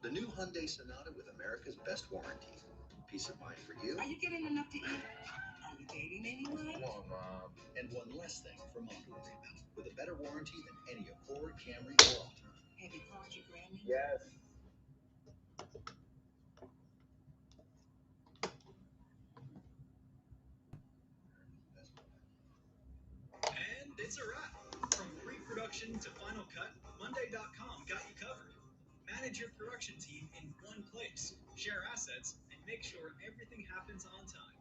The new Hyundai Sonata with America's best warranty. Peace of mind for you. Are you getting enough to eat? Are you dating anyone? Come on, Mom. And one less thing for Mom to worry about. With a better warranty than any Accord, Camry, or Altima. Have you called your Grammy? Yes. And it's a wrap. From pre-production to final cut, Monday.com got you covered. Manage your production team in one place, share assets, and make sure everything happens on time.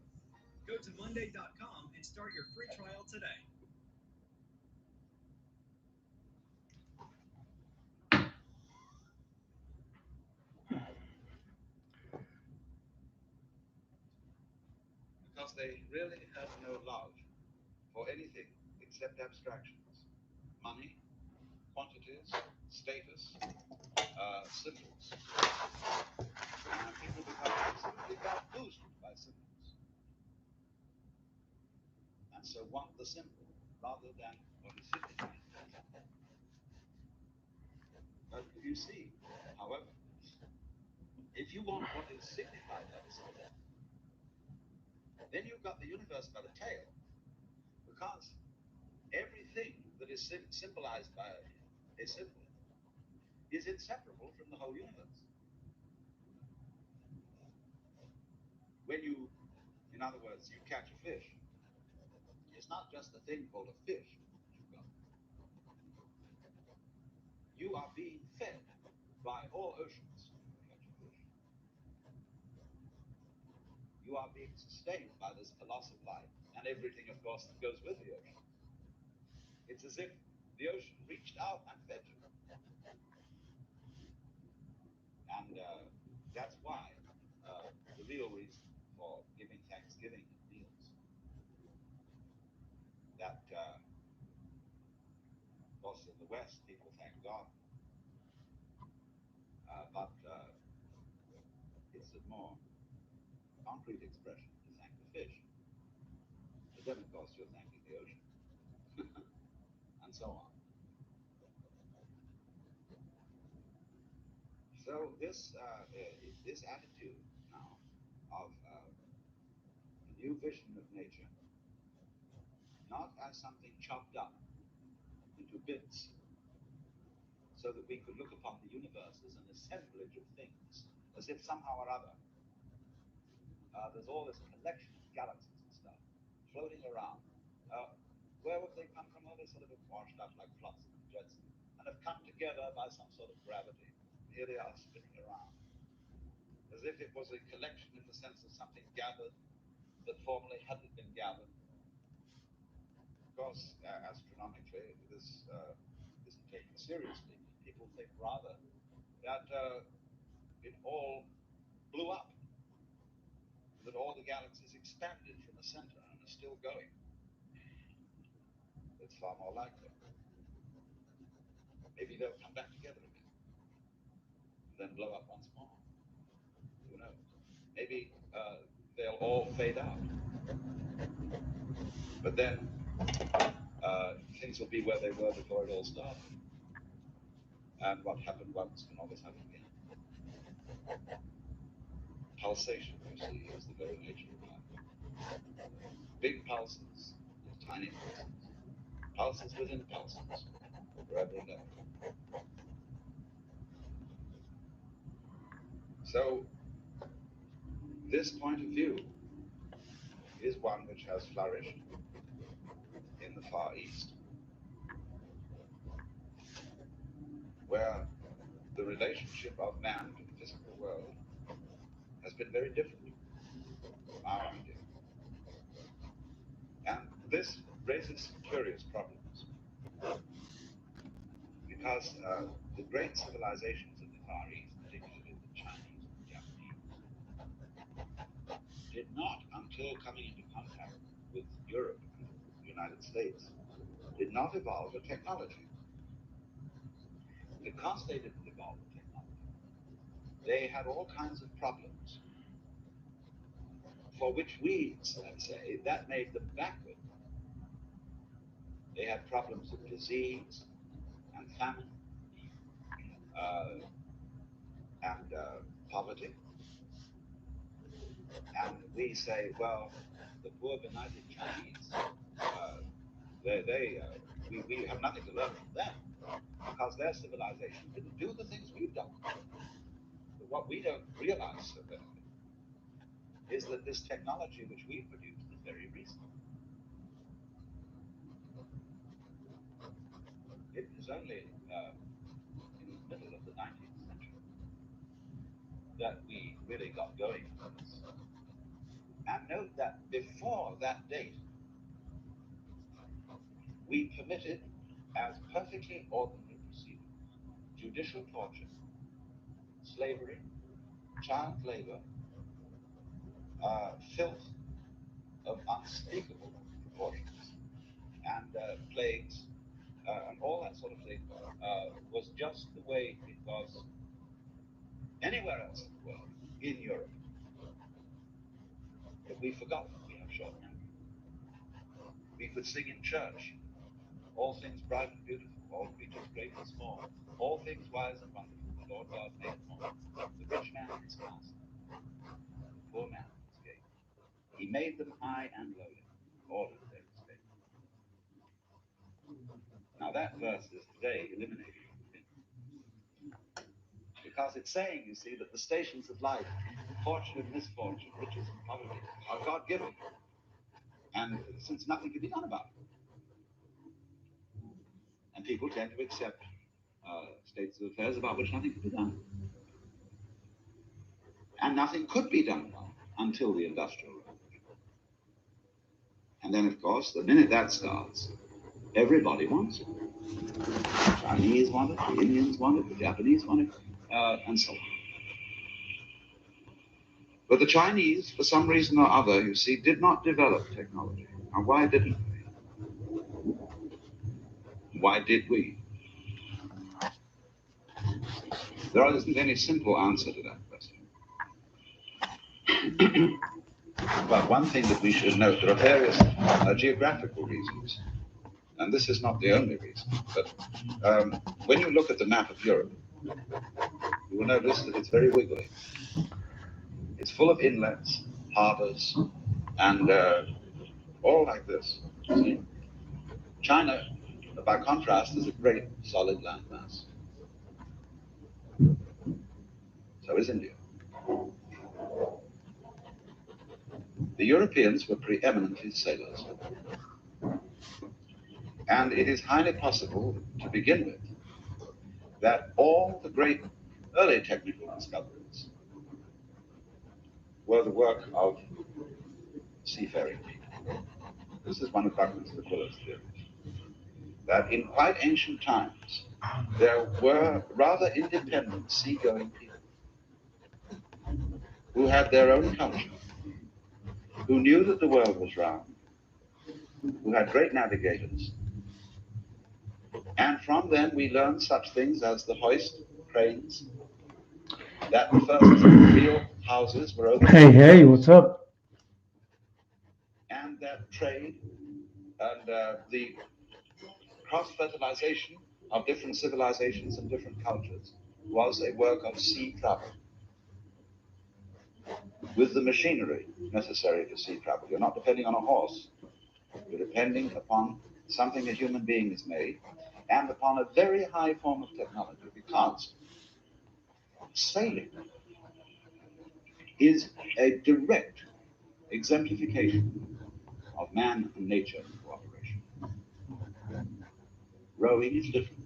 Go to Monday.com and start your free trial today. Because they really have no love for anything except abstractions. Money, quantities, status, symbols. And people become absolutely bamboozled by symbols. And so want the symbol rather than what is signified. But you see, however, if you want what is signified by the symbol, then you've got the universe by the tail. Because everything that is symbolized by a symbol is inseparable from the whole universe. When you, in other words, you catch a fish, it's not just a thing called a fish you've got. You are being fed by all oceans when you catch a fish. You are being sustained by this colossal life and everything, of course, that goes with the ocean. It's as if the ocean reached out and fed you. And that's why the real reason for giving Thanksgiving meals, that, of course, in the West, people thank God. But it's a more concrete expression to thank the fish. But then, of course, you're thanking the ocean. And so on. So this attitude now of a new vision of nature, not as something chopped up into bits, so that we could look upon the universe as an assemblage of things, as if somehow or other there's all this collection of galaxies and stuff floating around. Where would they come from? Well, they sort of have washed up like flotsam and jetsam and have come together by some sort of gravity. Here they are spinning around, as if it was a collection in the sense of something gathered that formerly hadn't been gathered. Of course, astronomically, this isn't taken seriously. People think rather that it all blew up, that all the galaxies expanded from the center and are still going. It's far more likely. Maybe they'll come back together again, and then blow up once more. Who knows? Maybe they'll all fade out. But then things will be where they were before it all started. And what happened once can always happen again. Pulsation, you see, is the very nature of life. Big pulses, tiny pulses. Pulses within pulses, forever and ever. So, this point of view is one which has flourished in the Far East, where the relationship of man to the physical world has been very different from our idea. And this raises some curious problems, because the great civilizations of the Far East, particularly the Chinese and the Japanese, did not, until coming into contact with Europe and the United States, did not evolve a technology. Because they didn't evolve a technology, they had all kinds of problems for which we, let's say, that made them backward. They had problems of disease and famine and poverty. And we say, well, the poor benighted Chinese, we have nothing to learn from them because their civilization didn't do the things we've done. But what we don't realize so badly is that this technology which we produced is very recent. It is only in the middle of the 19th century that we really got going on this. And note that before that date, we permitted as perfectly ordinary proceedings judicial torture, slavery, child labor, filth of unspeakable proportions, and plagues, and all that sort of thing was just the way it was anywhere else in the world, in Europe. But we forgot that we have short memory. We could sing in church, all things bright and beautiful, all creatures great and small, all things wise and wonderful, the Lord God made them all. The rich man in his castle, the poor man in his gate. He made them high and lowly, ordered their estate. Now that verse is today eliminated from the hymn. Because it's saying, you see, that the stations of life, fortune and misfortune, riches and poverty, are God-given. And since nothing can be done about it. And people tend to accept states of affairs about which nothing can be done. And nothing could be done about it until the Industrial Revolution. And then, of course, the minute that starts, everybody wants it. The Chinese want it, the Indians want it, the Japanese want it, and so on. But the Chinese, for some reason or other, you see, did not develop technology. Now, why didn't they? Why did we? There isn't any simple answer to that question. But one thing that we should note, there are various geographical reasons. And this is not the only reason. But when you look at the map of Europe, you will notice that it's very wiggly. It's full of inlets, harbors, and all like this. See? China, by contrast, is a great solid landmass. So is India. The Europeans were preeminently sailors. And it is highly possible, to begin with, that all the great early technical discoveries were the work of seafaring people. This is one of Buckminster Fuller's theories. That in quite ancient times, there were rather independent seagoing people who had their own culture, who knew that the world was round, who had great navigators. And from them we learn such things as the hoist, cranes, that the first real houses were open. Hey, what's up? And that trade and the cross-fertilization of different civilizations and different cultures was a work of sea travel. With the machinery necessary for sea travel. You're not depending on a horse. You're depending upon something a human being has made and upon a very high form of technology, because sailing is a direct exemplification of man and nature in cooperation. Rowing is different.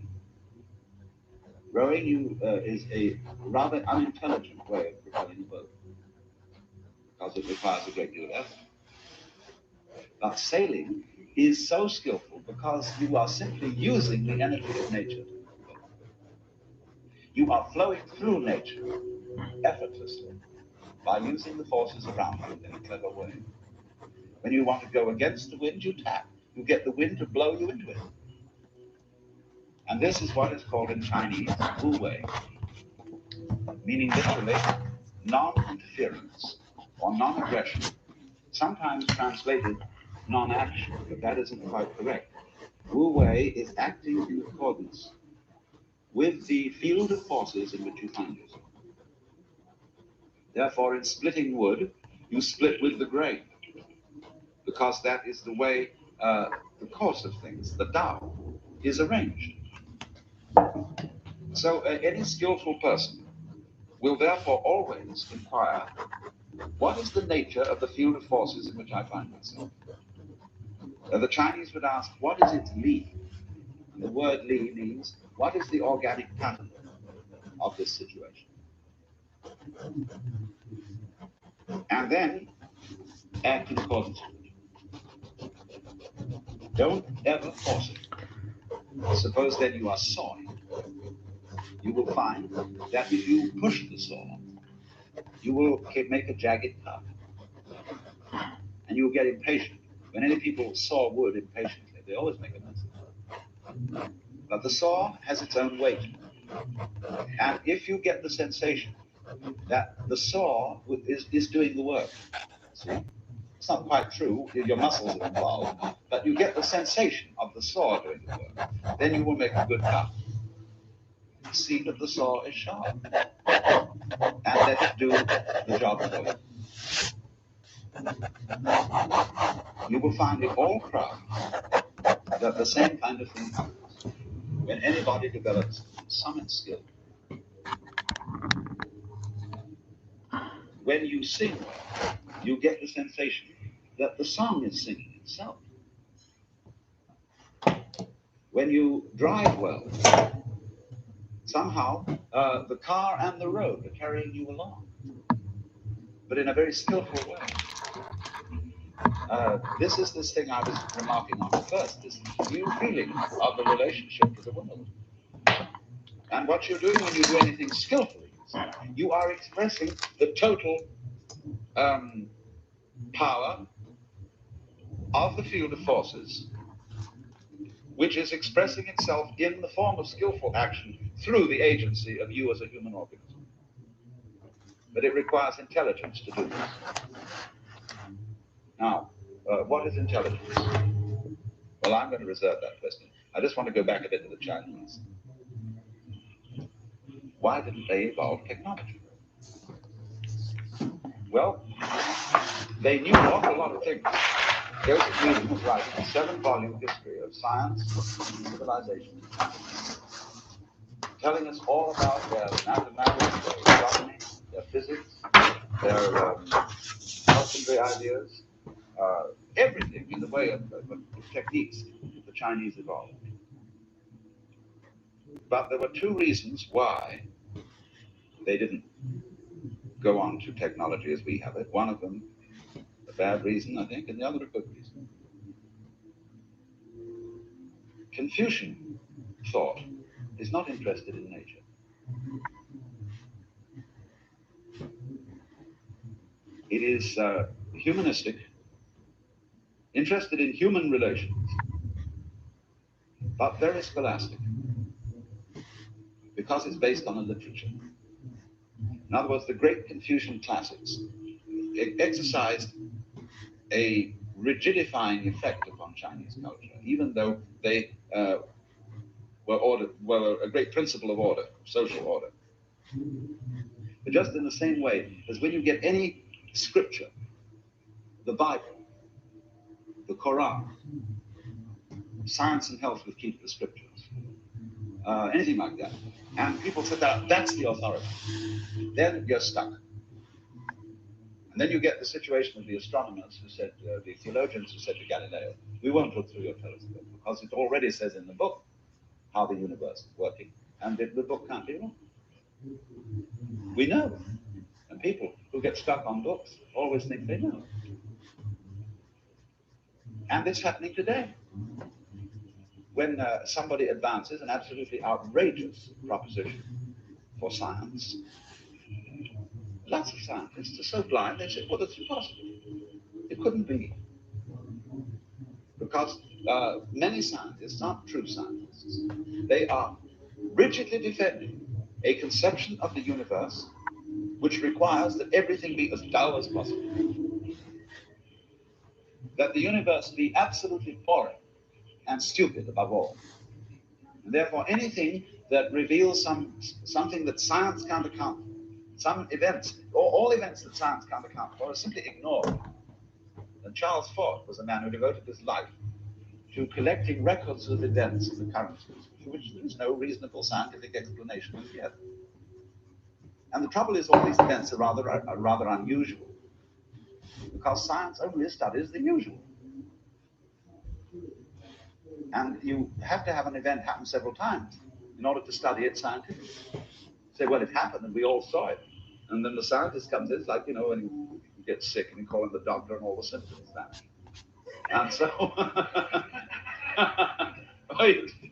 Rowing is a rather unintelligent way of propelling a boat because it requires a great deal of effort. But sailing is so skillful because you are simply using the energy of nature. You are flowing through nature effortlessly by using the forces around you in a clever way. When you want to go against the wind, you tap. You get the wind to blow you into it. And this is what is called in Chinese wu wei, meaning literally non-interference or non-aggression, sometimes translated non-action, but that isn't quite correct. Wu wei is acting in accordance with the field of forces in which you find yourself. Therefore, in splitting wood, you split with the grain, because that is the way the course of things, the Tao, is arranged. So any skillful person will therefore always inquire, what is the nature of the field of forces in which I find myself? The Chinese would ask, what is its li? And the word li means, what is the organic pattern of this situation? And then act in accordance with it. Don't ever force it. Suppose then you are sawing. You will find that if you push the saw, you will make a jagged cut. And you will get impatient. When any people saw wood impatiently, they always make a mess of it. But the saw has its own weight. And if you get the sensation that the saw is doing the work, see? It's not quite true, your muscles are involved, but you get the sensation of the saw doing the work. Then you will make a good cut. See that the saw is sharp, and let it do the job for you. You will find in all crafts that the same kind of thing happens. When anybody develops some skill, when you sing, you get the sensation that the song is singing itself. When you drive well, somehow the car and the road are carrying you along, but in a very skillful way. This is this thing I was remarking on first, this new feeling of the relationship to the world. And what you're doing when you do anything skillfully, you are expressing the total power of the field of forces, which is expressing itself in the form of skillful action through the agency of you as a human organism. But it requires intelligence to do this. Now, what is intelligence? Well, I'm going to reserve that question. I just want to go back a bit to the Chinese. Why didn't they evolve technology? Well, they knew an awful lot of things. Joseph Needham was writing a 7-volume history of science and civilization, telling us all about their mathematics, their astronomy, their physics, their husbandry ideas, everything in the way of techniques that the Chinese evolved. But there were two reasons why they didn't go on to technology as we have it. One of them, a bad reason, I think, and the other a good reason. Confucian thought is not interested in nature. It is humanistic, interested in human relations, but very scholastic, because it's based on a literature. In other words, the great Confucian classics exercised a rigidifying effect upon Chinese culture, even though they were a great principle of order, social order. But just in the same way as when you get any scripture, the Bible, the Quran, Science and Health would keep the scriptures, anything like that, and people said that's the authority, then you're stuck. And then you get the situation of the astronomers who said, the theologians who said to Galileo, we won't look through your telescope because it already says in the book how the universe is working, and the book can't be wrong. We know. And people who get stuck on books always think they know. And it's happening today. When somebody advances an absolutely outrageous proposition for science, lots of scientists are so blind they say, well, that's impossible. It couldn't be. Because many scientists aren't true scientists. They are rigidly defending a conception of the universe which requires that everything be as dull as possible. That the universe be absolutely boring and stupid above all. And therefore anything that reveals something that science can't account for, Some events, all events that science can't account for, are simply ignored. And Charles Fort was a man who devoted his life to collecting records of events and occurrences for which there is no reasonable scientific explanation as yet. And the trouble is, all these events are rather unusual, because science only studies the usual. And you have to have an event happen several times in order to study it scientifically. Say, well, it happened and we all saw it. And then the scientist comes in, it's like, when you get sick and you call in the doctor and all the symptoms vanish. And so,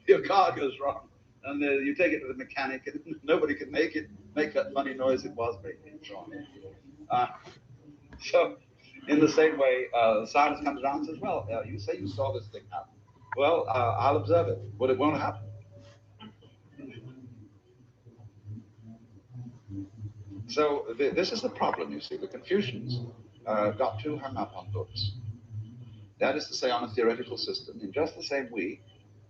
your car goes wrong. And you take it to the mechanic and nobody can make that funny noise it was making and so on. So, in the same way, science comes around and says, well, you say you saw this thing happen. Well, I'll observe it, but it won't happen. So this is the problem, you see. The Confucians got too hung up on books. That is to say, on a theoretical system, in just the same way,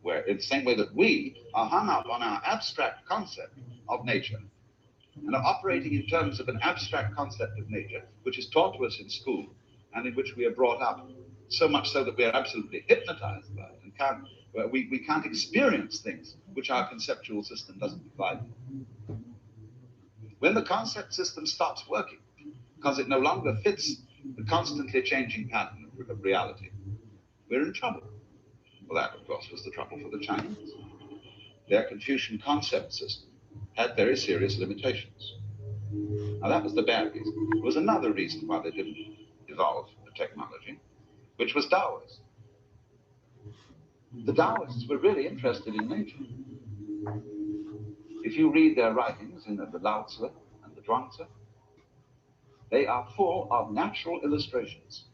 that we are hung up on our abstract concept of nature and are operating in terms of an abstract concept of nature, which is taught to us in school and in which we are brought up, so much so that we are absolutely hypnotized by it and we can't experience things which our conceptual system doesn't provide. When the concept system stops working, because it no longer fits the constantly changing pattern of reality, we're in trouble. Well, that, of course, was the trouble for the Chinese. Their Confucian concept system had very serious limitations. Now, that was the bad reason. There was another reason why they didn't evolve the technology, which was Taoism. The Taoists were really interested in nature. If you read their writings in the Lao Tzu and the Zhuangzi, they are full of natural illustrations.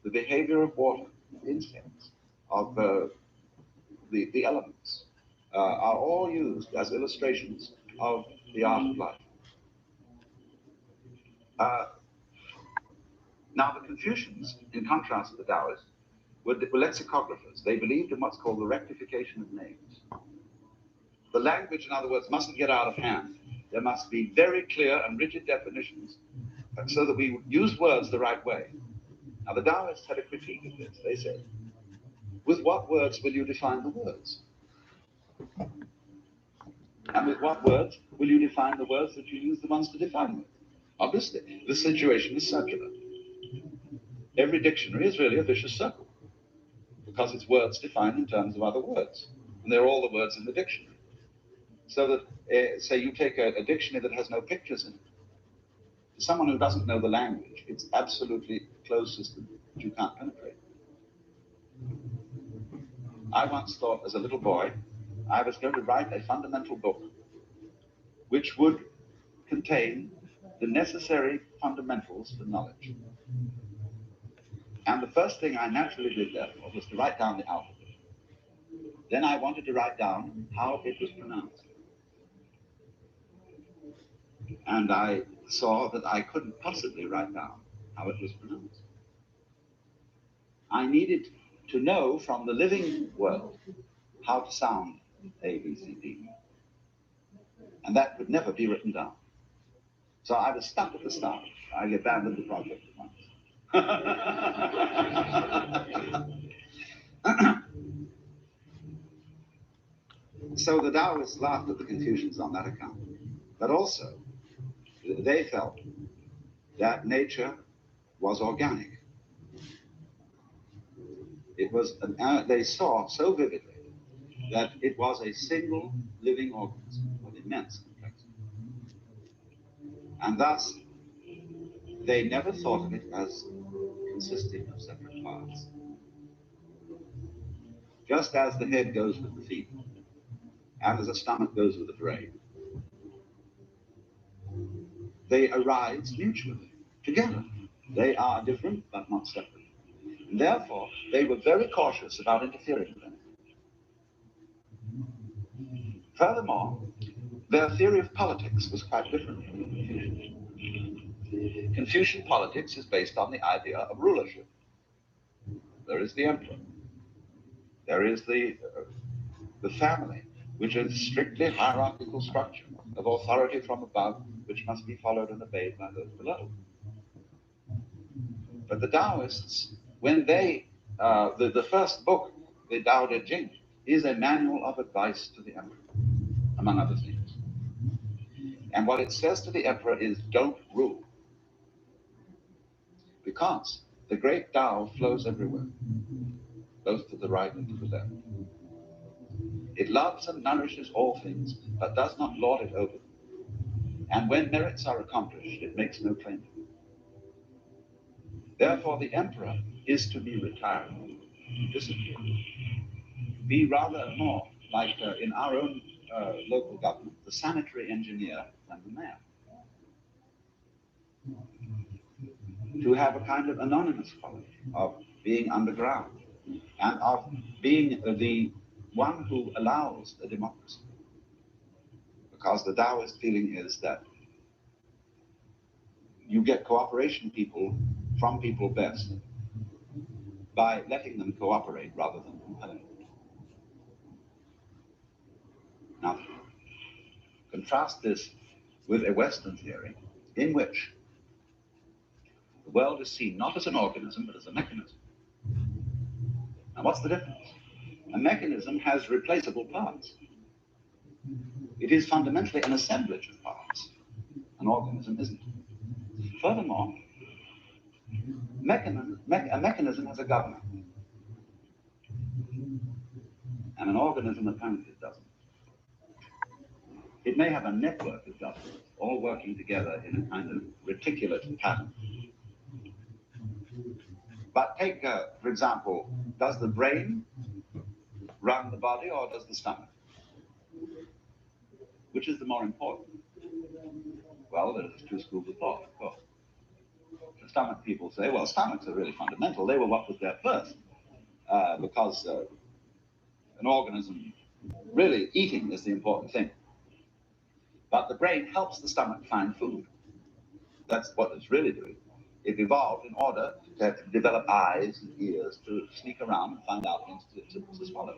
The behavior of water, insects, of the elements, are all used as illustrations of the art of life. Now, the Confucians, in contrast to the Taoists, were lexicographers. They believed in what's called the rectification of names. The language, in other words, mustn't get out of hand. There must be very clear and rigid definitions so that we use words the right way. Now, the Taoists had a critique of this. They said, with what words will you define the words? And with what words will you define the words that you use the ones to define them? Obviously, the situation is circular. Every dictionary is really a vicious circle because it's words defined in terms of other words. And they're all the words in the dictionary. So that, say you take a dictionary that has no pictures in it. To someone who doesn't know the language, it's absolutely a closed system that you can't penetrate. I once thought as a little boy, I was going to write a fundamental book which would contain the necessary fundamentals for knowledge. And the first thing I naturally did, therefore, was to write down the alphabet. Then I wanted to write down how it was pronounced. And I saw that I couldn't possibly write down how it was pronounced. I needed to know from the living world how to sound A, B, C, D. And that could never be written down. So I was stuck at the start. I abandoned the project at once. So the Taoists laughed at the Confucians on that account. But also, they felt that nature was organic. It was, they saw so vividly that it was a single living organism of immense complexity. And thus, they never thought of it as consisting of separate parts. Just as the head goes with the feet, and as the stomach goes with the brain, they arise mutually, together. They are different, but not separate. And therefore, they were very cautious about interfering with anything. Furthermore, their theory of politics was quite different from the Confucian. Confucian politics is based on the idea of rulership. There is the emperor. There is the family, which is strictly hierarchical structure of authority from above which must be followed and obeyed by those below. But the Taoists, when the first book, the Tao Te Ching, is a manual of advice to the emperor, among other things. And what it says to the emperor is, don't rule. Because the great Tao flows everywhere, both to the right and to the left. It loves and nourishes all things, but does not lord it over them. And when merits are accomplished, it makes no claim to them. Therefore, the emperor is to be retired, disappear, be rather more like in our own local government, the sanitary engineer than the mayor. To have a kind of anonymous quality of being underground and of being the one who allows a democracy. Because the Taoist feeling is that you get cooperation from people best by letting them cooperate rather than compelling them. Now, contrast this with a Western theory in which the world is seen not as an organism, but as a mechanism. Now, what's the difference? A mechanism has replaceable parts. It is fundamentally an assemblage of parts. An organism isn't. Furthermore, a mechanism has a governor. And an organism apparently doesn't. It may have a network of governors, all working together in a kind of reticulate pattern. But take, for example, does the brain run the body or does the stomach? Which is the more important? Well, there's two schools of thought, of course. The stomach people say, well, stomachs are really fundamental. They were what was there first. Because an organism, really eating is the important thing. But the brain helps the stomach find food. That's what it's really doing. It evolved in order to develop eyes and ears to sneak around and find out things to swallow.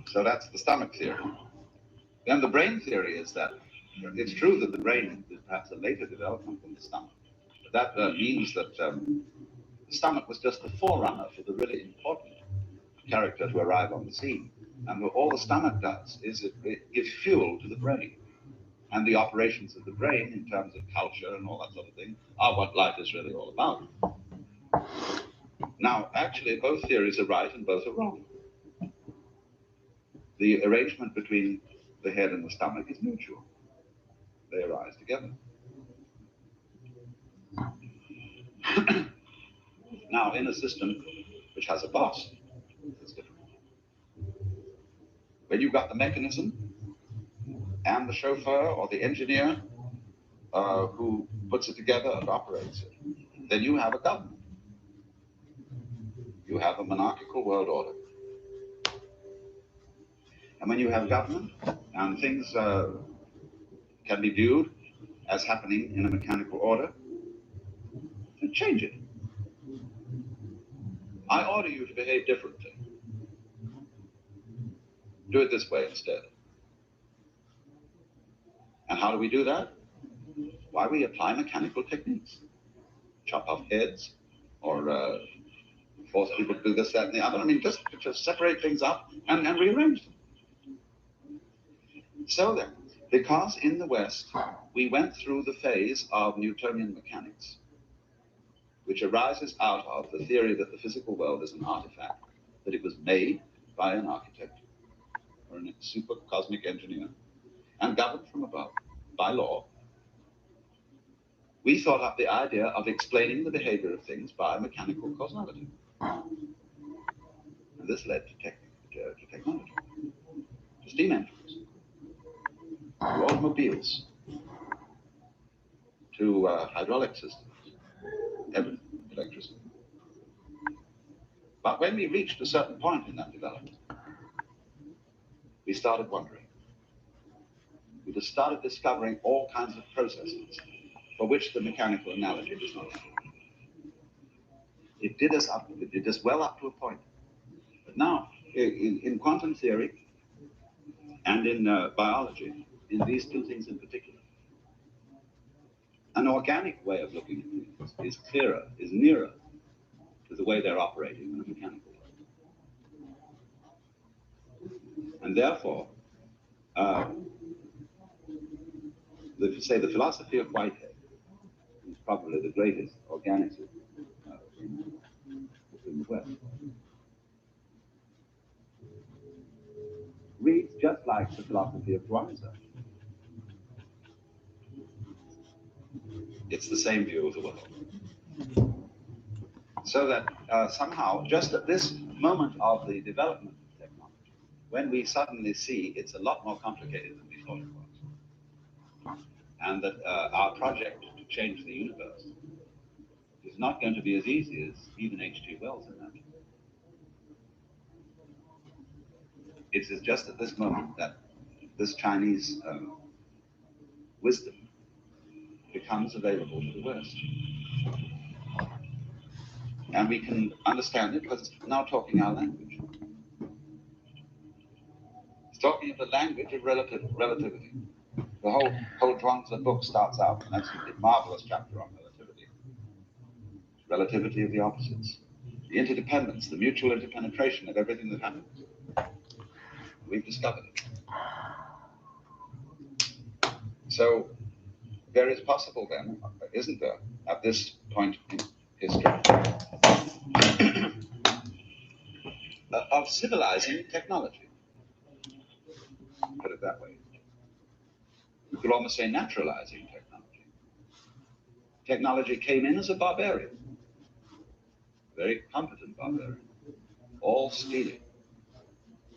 So that's the stomach theory. Then the brain theory is that it's true that the brain is perhaps a later development than the stomach. But that means that the stomach was just the forerunner for the really important character to arrive on the scene. And all the stomach does is it gives fuel to the brain. And the operations of the brain in terms of culture and all that sort of thing are what life is really all about. Now, actually, both theories are right and both are wrong. The arrangement between the head and the stomach is mutual. They arise together. Now, in a system which has a boss, it's different. When you've got the mechanism and the chauffeur or the engineer who puts it together and operates it, then you have a government. You have a monarchical world order. And when you have government and things can be viewed as happening in a mechanical order, then change it. I order you to behave differently. Do it this way instead. And how do we do that? Why, we apply mechanical techniques. Chop off heads, or force people to do this, that, and the other. I mean, just separate things up and rearrange them. So then, because in the West, we went through the phase of Newtonian mechanics, which arises out of the theory that the physical world is an artifact, that it was made by an architect or a super cosmic engineer and governed from above by law, we thought up the idea of explaining the behavior of things by mechanical causality. And this led to technology, to steam engines, to automobiles, to hydraulic systems, everything, electricity. But when we reached a certain point in that development, we started wondering. We just started discovering all kinds of processes for which the mechanical analogy does not apply. It did us well up to a point. But now, in quantum theory and in biology, in these two things in particular. An organic way of looking at things is clearer, is nearer to the way they're operating than a mechanical way. And therefore, the philosophy of Whitehead is probably the greatest organicist in the West. Reads just like the philosophy of Zhuangzi. It's the same view of the world. So that somehow, just at this moment of the development of technology, when we suddenly see it's a lot more complicated than we thought it was, and that our project to change the universe is not going to be as easy as even H.G. Wells imagined. It is just at this moment that this Chinese wisdom becomes available to the West. And we can understand it because it's now talking our language. It's talking of the language of relativity. The whole Zhuangzi book starts out, and that's a marvelous chapter on relativity. Relativity of the opposites. The interdependence, the mutual interpenetration of everything that happens. We've discovered it. So there is possible then, isn't there, at this point in history, of civilizing technology. Put it that way. We could almost say naturalizing technology. Technology came in as a barbarian, very competent barbarian, all stealing,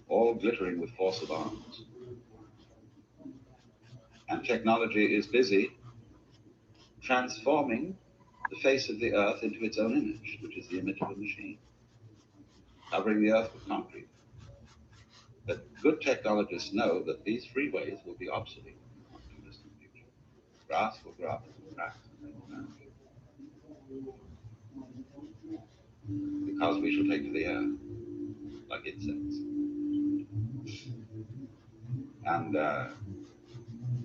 all glittering with force of arms. And technology is busy transforming the face of the earth into its own image, which is the image of a machine, covering the earth with concrete. But good technologists know that these freeways will be obsolete in the distant future. Grass will grow up into cracks and they will vanish. Because we shall take to the air like insects. And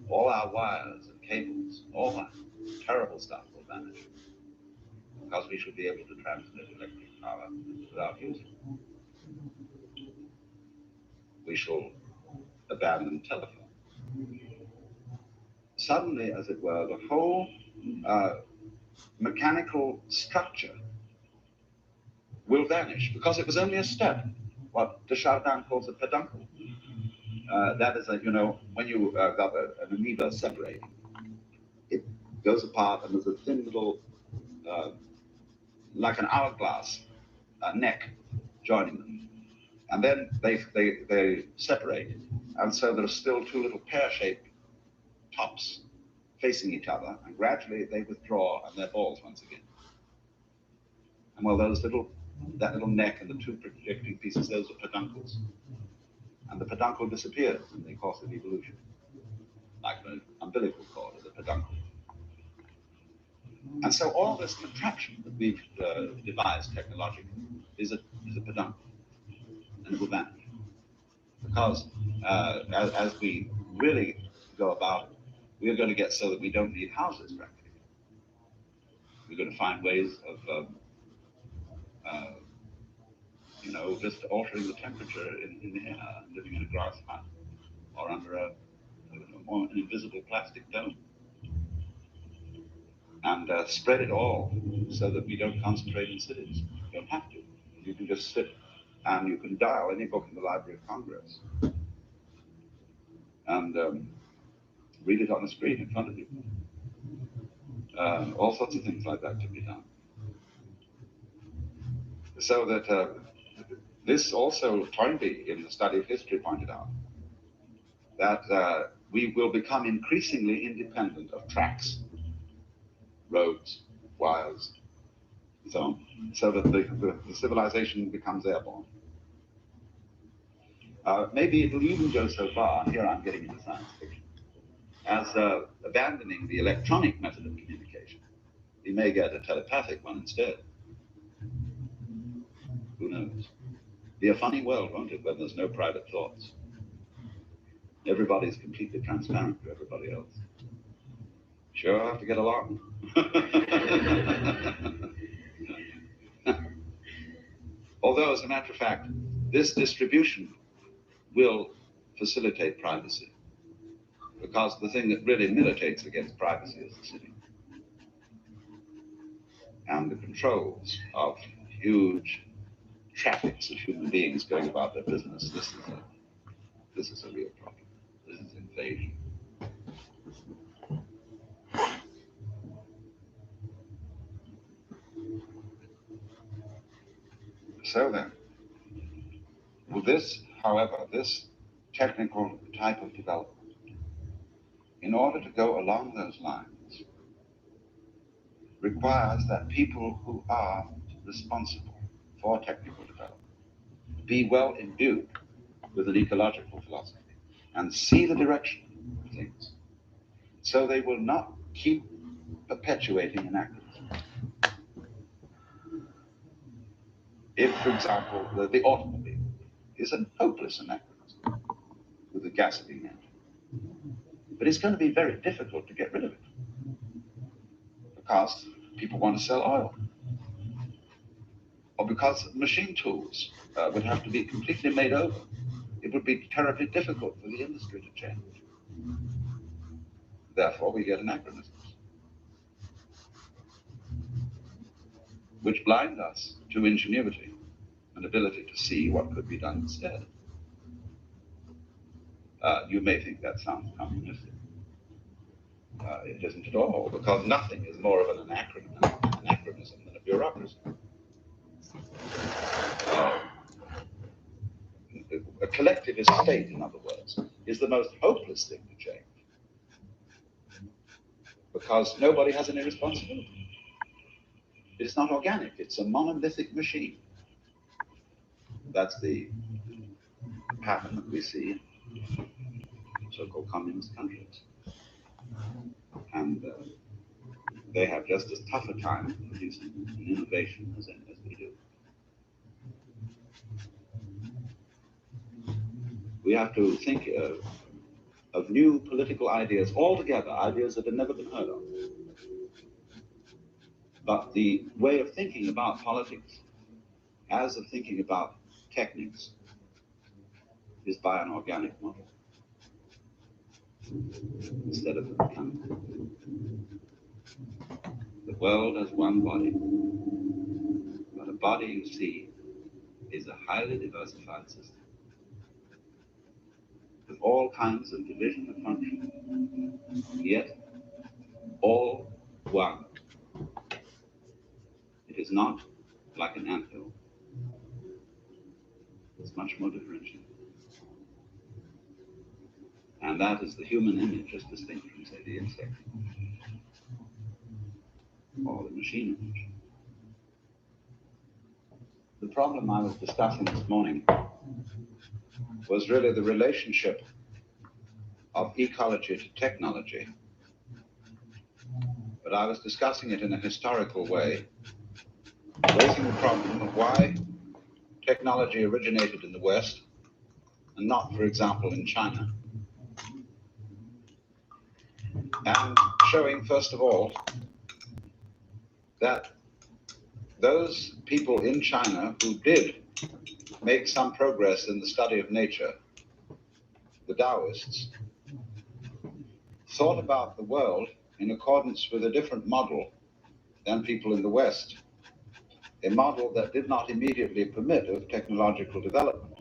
all our wires and cables, all that terrible stuff will vanish. Because we shall be able to transmit electric power without using it. We shall abandon telephone. Suddenly, as it were, the whole mechanical structure will vanish because it was only a step, what Desjardins calls a peduncle. That is, when you got an amoeba separating, it goes apart and there's a thin little, like an hourglass neck joining them. And then they separate, and so there are still two little pear-shaped tops facing each other, and gradually they withdraw and they're balls once again. And well, that little neck and the two projecting pieces, those are peduncles. And the peduncle disappears in the course of evolution, like the umbilical cord of the peduncle. And so all this contraption that we've devised technologically is a peduncle, and it will vanish. Because as we really go about it, we're going to get so that we don't need houses practically. We're going to find ways of, just altering the temperature in the air, living in a grass hut or under an invisible plastic dome. And spread it all so that we don't concentrate in cities. You don't have to. You can just sit and you can dial any book in the Library of Congress and read it on the screen in front of you. All sorts of things like that can be done. So that this also Toynbee in the study of history pointed out that we will become increasingly independent of tracks, roads, wires, and so on, so that the civilization becomes airborne. Maybe it'll even go so far, and here I'm getting into science fiction, as abandoning the electronic method of communication. We may get a telepathic one instead. Who knows? Be a funny world, won't it, when there's no private thoughts? Everybody's completely transparent to everybody else. Sure have to get along. Although, as a matter of fact, this distribution will facilitate privacy, because the thing that really militates against privacy is the city. And the controls of huge traffics of human beings going about their business, this is a real problem. This is invasion. So then, with this, however, this technical type of development, in order to go along those lines, requires that people who are responsible for technical development be well imbued with an ecological philosophy and see the direction of things, so they will not keep perpetuating anachronism. If, for example, the automobile is a hopeless anachronism with the gasoline engine, but it's going to be very difficult to get rid of it because people want to sell oil, or because machine tools would have to be completely made over. It would be terribly difficult for the industry to change. Therefore, we get anachronisms, which blind us to ingenuity and ability to see what could be done instead. You may think that sounds communistic. It isn't at all, because nothing is more of an anachronism than a bureaucracy. A collectivist state, in other words, is the most hopeless thing to change, because nobody has any responsibility. It's not organic, it's a monolithic machine. That's the pattern that we see in so-called communist countries. And they have just as tough a time producing innovation as we do. We have to think of new political ideas altogether, ideas that have never been heard of. But the way of thinking about politics, as of thinking about techniques, is by an organic model instead of a mechanical. The world has one body, but a body, you see, is a highly diversified system with all kinds of division of function, yet all one. It is not like an anthill. It's much more differentiated. And that is the human image as distinct from, say, the insect or the machine image. The problem I was discussing this morning was really the relationship of ecology to technology. But I was discussing it in a historical way, raising the problem of why technology originated in the West and not, for example, in China. And showing, first of all, that those people in China who did make some progress in the study of nature, the Taoists, thought about the world in accordance with a different model than people in the West, a model that did not immediately permit of technological development.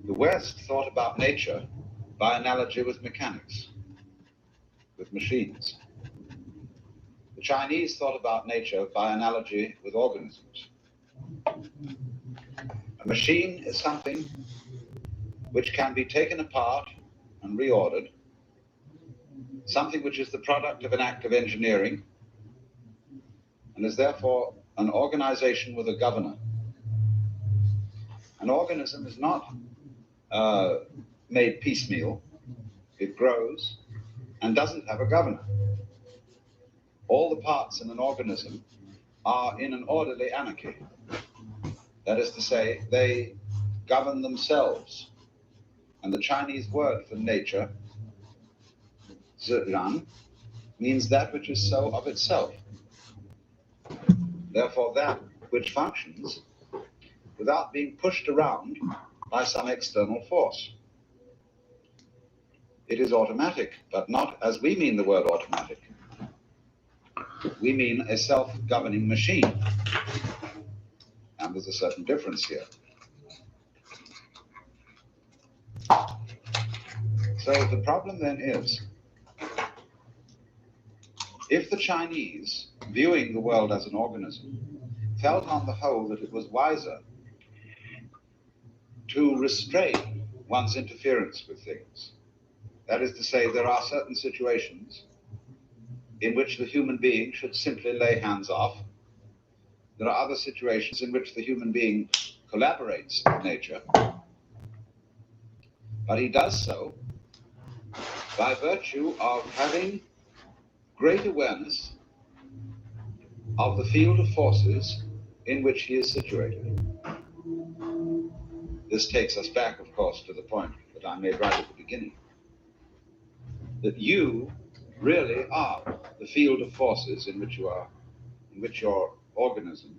The West thought about nature by analogy with mechanics, with machines. The Chinese thought about nature by analogy with organisms. A machine is something which can be taken apart and reordered, something which is the product of an act of engineering, and is therefore an organization with a governor. An organism is not made piecemeal. It grows and doesn't have a governor. All the parts in an organism are in an orderly anarchy. That is to say, they govern themselves And the Chinese word for nature, zheran, means that which is so of itself. Therefore, that which functions without being pushed around by some external force. It is automatic, but not as we mean the word automatic. We mean a self-governing machine. And there's a certain difference here. So the problem then is, if the Chinese, viewing the world as an organism, felt on the whole that it was wiser to restrain one's interference with things, that is to say, there are certain situations in which the human being should simply lay hands off. There are other situations in which the human being collaborates with nature, but he does so by virtue of having great awareness of the field of forces in which he is situated. This takes us back, of course, to the point that I made right at the beginning, that you really are the field of forces in which your organism